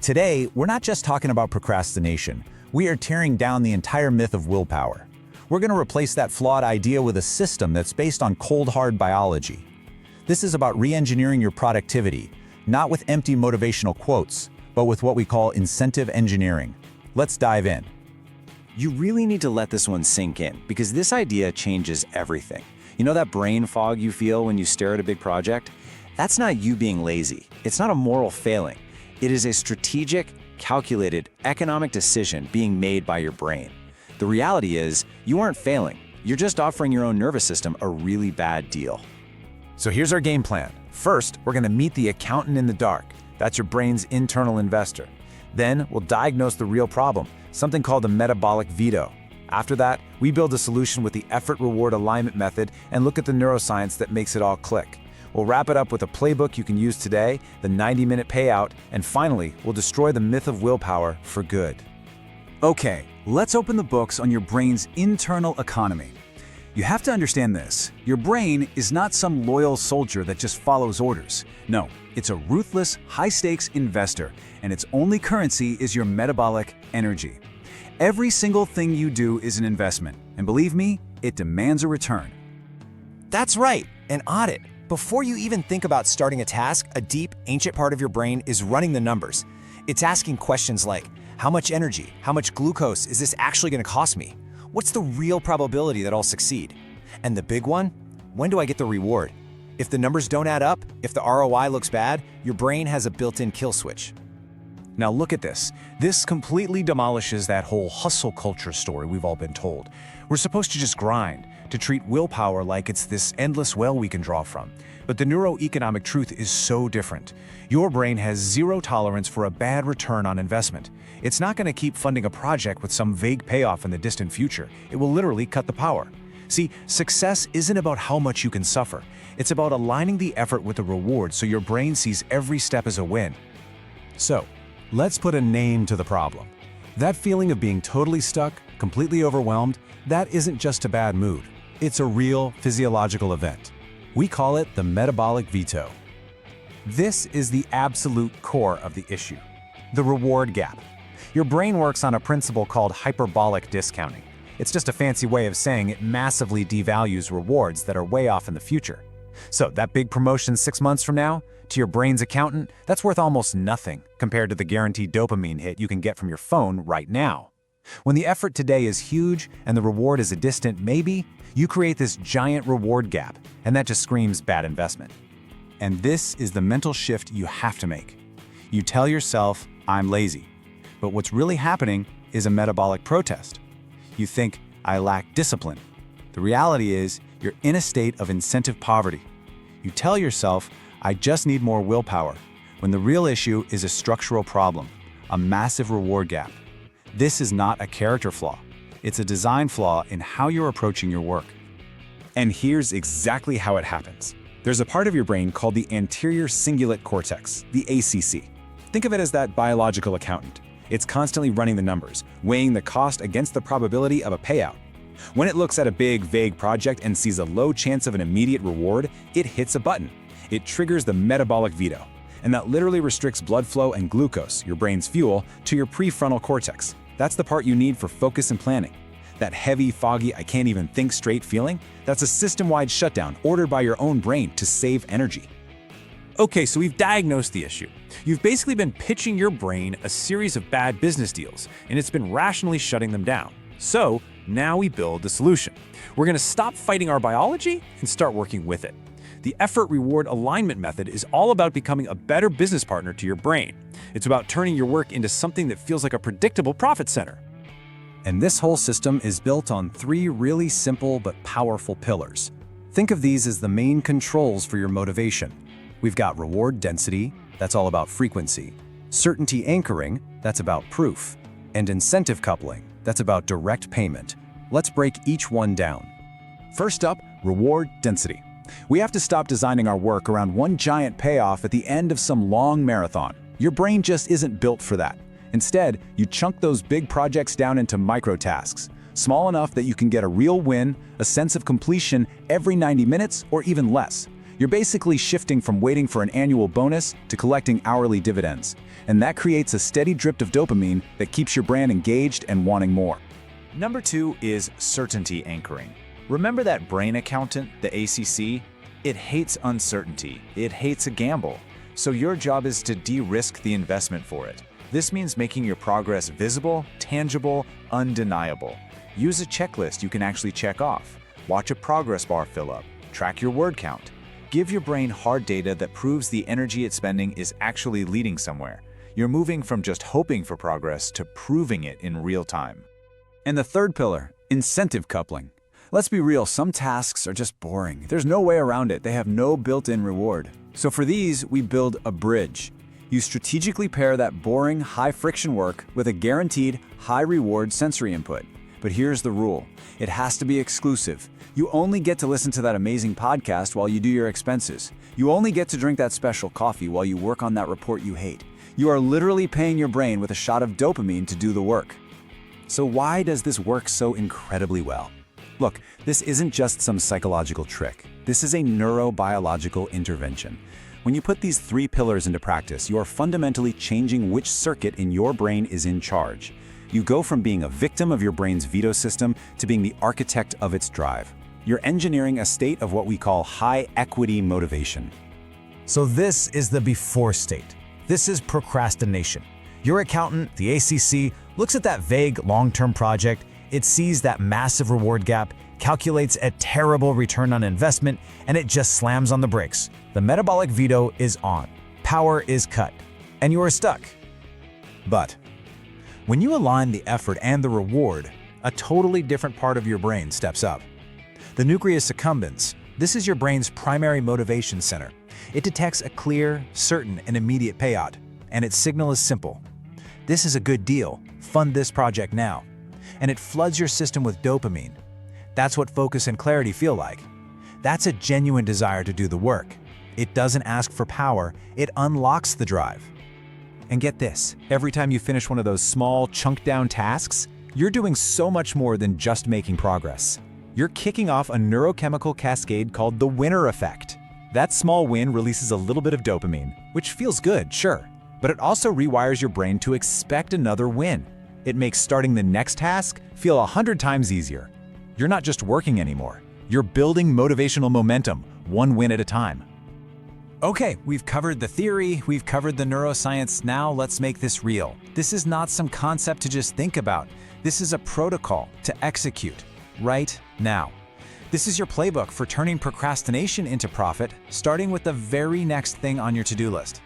Today, we're not just talking about procrastination. We are tearing down the entire myth of willpower. We're going to replace that flawed idea with a system that's based on cold, hard biology. This is about re-engineering your productivity, not with empty motivational quotes, but with what we call incentive engineering. Let's dive in. You really need to let this one sink in, because this idea changes everything. You know that brain fog you feel when you stare at a big project? That's not you being lazy. It's not a moral failing. It is a strategic, calculated, economic decision being made by your brain. The reality is, you aren't failing. You're just offering your own nervous system a really bad deal. So here's our game plan. First, we're going to meet the accountant in the dark. That's your brain's internal investor. Then, we'll diagnose the real problem, something called the metabolic veto. After that, we build a solution with the effort-reward alignment method and look at the neuroscience that makes it all click. We'll wrap it up with a playbook you can use today, the 90-minute payout, and finally, we'll destroy the myth of willpower for good. Okay, let's open the books on your brain's internal economy. You have to understand this. Your brain is not some loyal soldier that just follows orders. No, it's a ruthless, high-stakes investor, and its only currency is your metabolic energy. Every single thing you do is an investment, and believe me, it demands a return. That's right, an audit. Before you even think about starting a task, a deep, ancient part of your brain is running the numbers. It's asking questions like, how much energy, how much glucose is this actually going to cost me? What's the real probability that I'll succeed? And the big one, when do I get the reward? If the numbers don't add up, if the ROI looks bad, your brain has a built-in kill switch. Now look at this. This completely demolishes that whole hustle culture story we've all been told. We're supposed to just grind, to treat willpower like it's this endless well we can draw from. But the neuroeconomic truth is so different. Your brain has zero tolerance for a bad return on investment. It's not going to keep funding a project with some vague payoff in the distant future. It will literally cut the power. See, success isn't about how much you can suffer. It's about aligning the effort with the reward so your brain sees every step as a win. So, let's put a name to the problem. That feeling of being totally stuck, completely overwhelmed, that isn't just a bad mood. It's a real physiological event. We call it the metabolic veto. This is the absolute core of the issue, the reward gap. Your brain works on a principle called hyperbolic discounting. It's just a fancy way of saying it massively devalues rewards that are way off in the future. So that big promotion 6 months from now, to your brain's accountant, that's worth almost nothing compared to the guaranteed dopamine hit you can get from your phone right now. When the effort today is huge and the reward is a distant maybe, you create this giant reward gap, and that just screams bad investment. And this is the mental shift you have to make. You tell yourself, I'm lazy. But what's really happening is a metabolic protest. You think, I lack discipline. The reality is, you're in a state of incentive poverty. You tell yourself, I just need more willpower, when the real issue is a structural problem, a massive reward gap. This is not a character flaw. It's a design flaw in how you're approaching your work. And here's exactly how it happens. There's a part of your brain called the Anterior Cingulate Cortex, the ACC. Think of it as that biological accountant. It's constantly running the numbers, weighing the cost against the probability of a payout. When it looks at a big, vague project and sees a low chance of an immediate reward, it hits a button. It triggers the metabolic veto, and that literally restricts blood flow and glucose, your brain's fuel, to your prefrontal cortex. That's the part you need for focus and planning. That heavy, foggy, I can't even think straight feeling, that's a system-wide shutdown ordered by your own brain to save energy. Okay, so we've diagnosed the issue. You've basically been pitching your brain a series of bad business deals, and it's been rationally shutting them down. So now we build the solution. We're going to stop fighting our biology and start working with it. The effort-reward alignment method is all about becoming a better business partner to your brain. It's about turning your work into something that feels like a predictable profit center. And this whole system is built on 3 really simple but powerful pillars. Think of these as the main controls for your motivation. We've got reward density, that's all about frequency, certainty anchoring, that's about proof, and incentive coupling, that's about direct payment. Let's break each one down. First up, reward density. We have to stop designing our work around one giant payoff at the end of some long marathon. Your brain just isn't built for that. Instead, you chunk those big projects down into micro-tasks, small enough that you can get a real win, a sense of completion every 90 minutes or even less. You're basically shifting from waiting for an annual bonus to collecting hourly dividends. And that creates a steady drip of dopamine that keeps your brain engaged and wanting more. Number 2 is certainty anchoring. Remember that brain accountant, the ACC? It hates uncertainty. It hates a gamble. So your job is to de-risk the investment for it. This means making your progress visible, tangible, undeniable. Use a checklist you can actually check off. Watch a progress bar fill up. Track your word count. Give your brain hard data that proves the energy it's spending is actually leading somewhere. You're moving from just hoping for progress to proving it in real time. And the third pillar, incentive coupling. Let's be real, some tasks are just boring. There's no way around it. They have no built-in reward. So for these, we build a bridge. You strategically pair that boring, high-friction work with a guaranteed, high-reward sensory input. But here's the rule. It has to be exclusive. You only get to listen to that amazing podcast while you do your expenses. You only get to drink that special coffee while you work on that report you hate. You are literally paying your brain with a shot of dopamine to do the work. So why does this work so incredibly well? Look, this isn't just some psychological trick. This is a neurobiological intervention. When you put these 3 pillars into practice, you are fundamentally changing which circuit in your brain is in charge. You go from being a victim of your brain's veto system to being the architect of its drive. You're engineering a state of what we call high-equity motivation. So this is the before state. This is procrastination. Your accountant, the ACC, looks at that vague long-term project, it sees that massive reward gap, calculates a terrible return on investment, and it just slams on the brakes. The metabolic veto is on. Power is cut. And you are stuck. But when you align the effort and the reward, a totally different part of your brain steps up. The Nucleus Accumbens. This is your brain's primary motivation center. It detects a clear, certain, and immediate payout, and its signal is simple. This is a good deal. Fund this project now. And it floods your system with dopamine. That's what focus and clarity feel like. That's a genuine desire to do the work. It doesn't ask for power, it unlocks the drive. And get this, every time you finish one of those small, chunked-down tasks, you're doing so much more than just making progress. You're kicking off a neurochemical cascade called the winner effect. That small win releases a little bit of dopamine, which feels good, sure, but it also rewires your brain to expect another win. It makes starting the next task feel 100 times easier. You're not just working anymore. You're building motivational momentum, one win at a time. Okay, we've covered the theory, we've covered the neuroscience, now let's make this real. This is not some concept to just think about. This is a protocol to execute right now. This is your playbook for turning procrastination into profit, starting with the very next thing on your to-do list.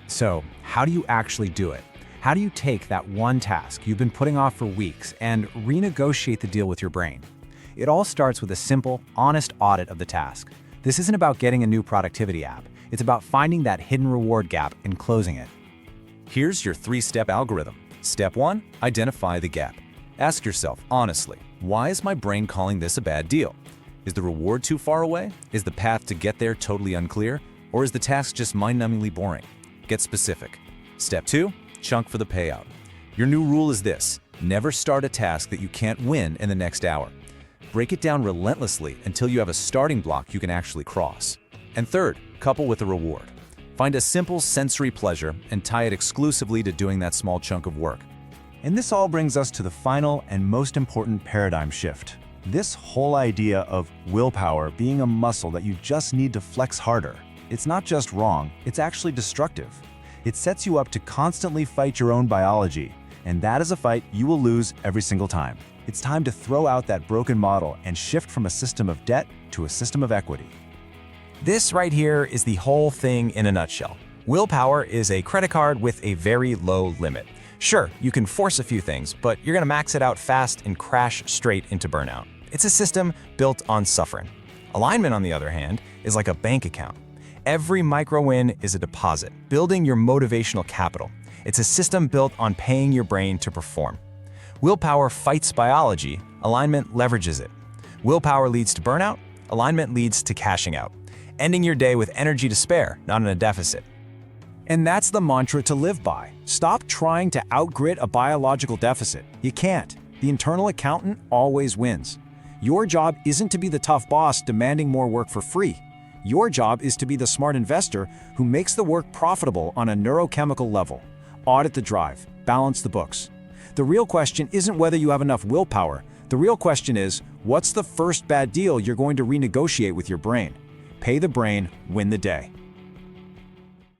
So, how do you actually do it? How do you take that one task you've been putting off for weeks and renegotiate the deal with your brain? It all starts with a simple, honest audit of the task. This isn't about getting a new productivity app. It's about finding that hidden reward gap and closing it. Here's your 3-step algorithm. Step 1, identify the gap. Ask yourself, honestly, why is my brain calling this a bad deal? Is the reward too far away? Is the path to get there totally unclear? Or is the task just mind-numbingly boring? Get specific. Step 2, chunk for the payout. Your new rule is this: never start a task that you can't win in the next hour. Break it down relentlessly until you have a starting block you can actually cross. And third, couple with a reward. Find a simple sensory pleasure and tie it exclusively to doing that small chunk of work. And this all brings us to the final and most important paradigm shift. This whole idea of willpower being a muscle that you just need to flex harder. It's not just wrong, it's actually destructive. It sets you up to constantly fight your own biology, and that is a fight you will lose every single time. It's time to throw out that broken model and shift from a system of debt to a system of equity. This right here is the whole thing in a nutshell. Willpower is a credit card with a very low limit. Sure, you can force a few things, but you're gonna max it out fast and crash straight into burnout. It's a system built on suffering. Alignment, on the other hand, is like a bank account. Every micro-win is a deposit, building your motivational capital. It's a system built on paying your brain to perform. Willpower fights biology, alignment leverages it. Willpower leads to burnout, alignment leads to cashing out. Ending your day with energy to spare, not in a deficit. And that's the mantra to live by. Stop trying to outgrit a biological deficit. You can't. The internal accountant always wins. Your job isn't to be the tough boss demanding more work for free. Your job is to be the smart investor who makes the work profitable on a neurochemical level. Audit the drive, balance the books. The real question isn't whether you have enough willpower. The real question is, what's the first bad deal you're going to renegotiate with your brain? Pay the brain, win the day.